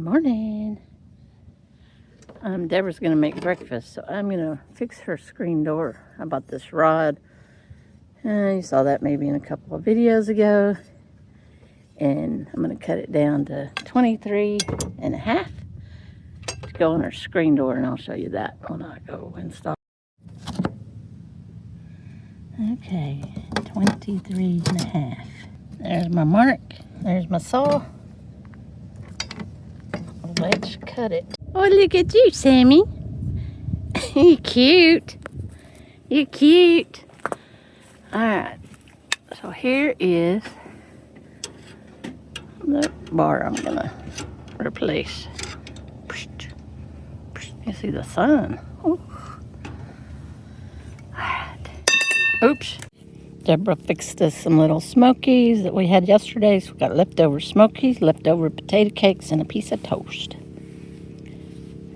Morning. Deborah's gonna make breakfast, so I'm gonna fix her screen door. I bought this rod. You saw that maybe in a couple of videos ago. And I'm gonna cut it down to 23.5 to go on her screen door, and I'll show you that when I go install. Okay, 23.5. There's my mark. There's my saw. Let's cut it. Oh, look at you, Sammy. You're cute. You're cute. Alright, so here is the bar I'm gonna replace. You see the sun. Alright. Oops. Deborah fixed us some little smokies that we had yesterday. So we got leftover smokies, leftover potato cakes, and a piece of toast.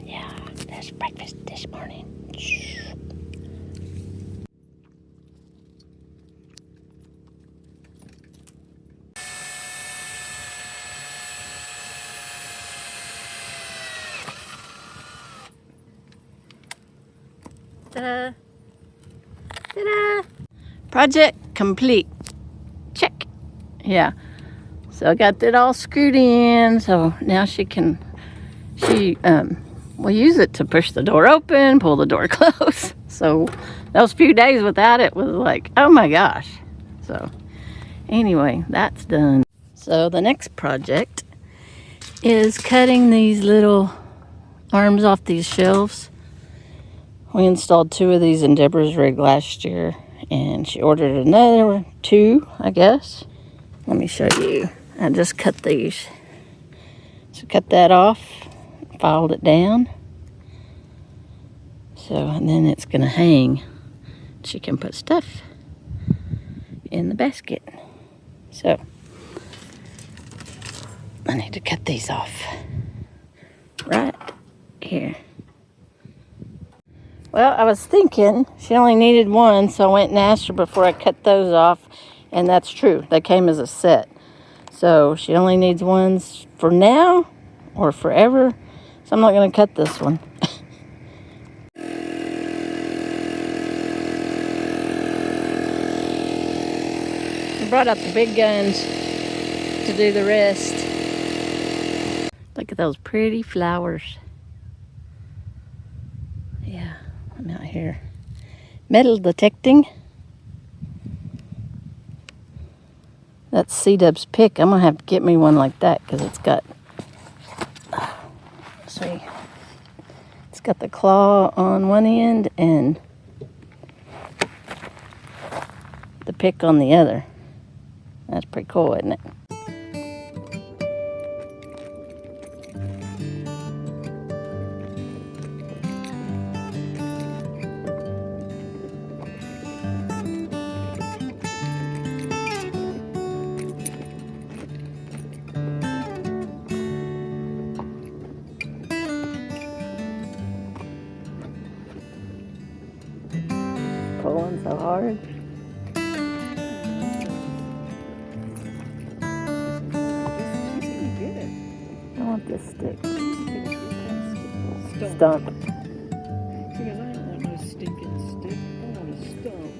Yeah, that's breakfast this morning. Ta-da! Ta-da! Project complete. Check. Yeah. So I got that all screwed in. So now we'll use it to push the door open, pull the door closed. So those few days without it was like, oh my gosh. So anyway, that's done. So the next project is cutting these little arms off these shelves. We installed 2 of these in Deborah's rig last year, and she ordered another 2, I guess. Let me show you. I just cut these. So cut that off, filed it down. So, and then it's gonna hang. She can put stuff in the basket. So, I need to cut these off right here. Well, I was thinking she only needed 1, so I went and asked her before I cut those off, and that's true. They came as a set. So she only needs ones for now or forever, so I'm not going to cut this one. I brought out the big guns to do the rest. Look at those pretty flowers. Yeah. I'm out here metal detecting. That's C-Dub's pick. I'm gonna have to get me one like that because it's got, see, it's got the claw on one end and the pick on the other. That's pretty cool, isn't it? Pulling so hard. I want this stick. Stump. Because I don't want no stinking stick. I want a stump.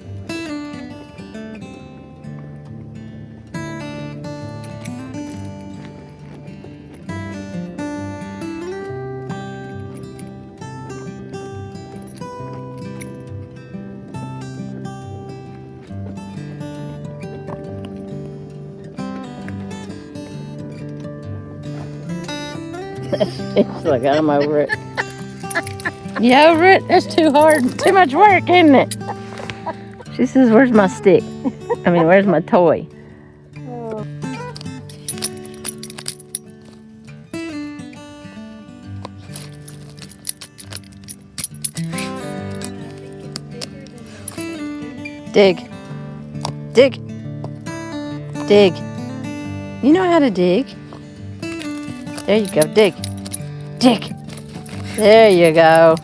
It's like I'm over it. You over it? That's too hard. Too much work, isn't it? She says, where's my stick? I mean, where's my toy? Dig. Dig. Dig. You know how to dig? There you go. Dig. Dig. There you go.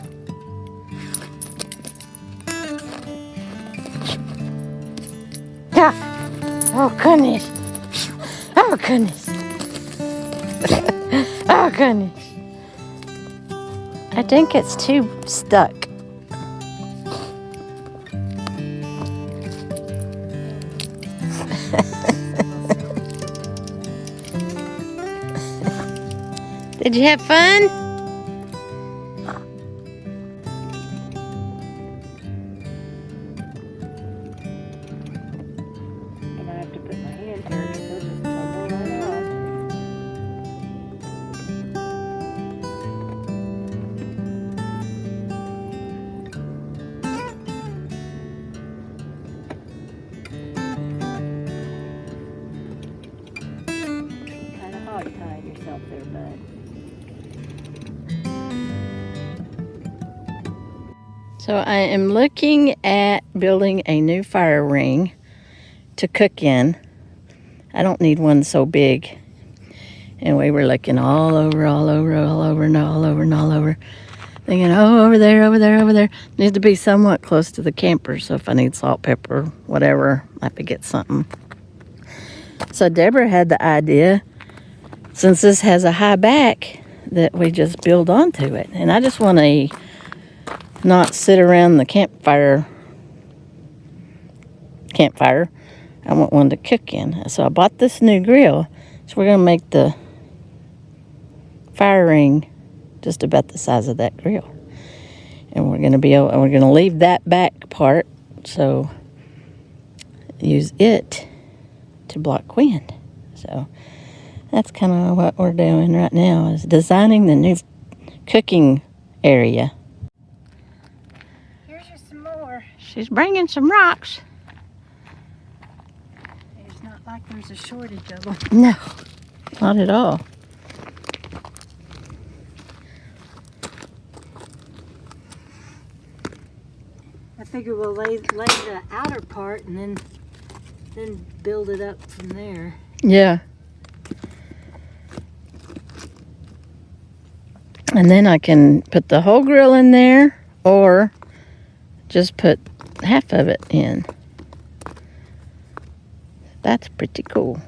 Yeah. Oh, goodness. Oh, goodness. Oh, goodness. goodness. I think it's too stuck. Did you have fun? And I have to put my hand here because they'll just tumble right off. Kind of hog-tied yourself there, bud. So I am looking at building a new fire ring to cook in. I don't need one so big. And we were looking all over, thinking, oh, over there. Needs to be somewhat close to the camper, so if I need salt, pepper, whatever, I have to get something. So Deborah had the idea, since this has a high back, that we just build onto it. And I just want to not sit around the campfire. I want one to cook in. So I bought this new grill. So we're going to make the fire ring just about the size of that grill. And we're going to leave that back part, so use it to block wind. So that's kind of what we're doing right now, is designing the new cooking area. Here's your some more. She's bringing some rocks. It's not like there's a shortage of them. No, not at all. I figure we'll lay the outer part and then build it up from there. Yeah. And then I can put the whole grill in there, or just put half of it in. That's pretty cool.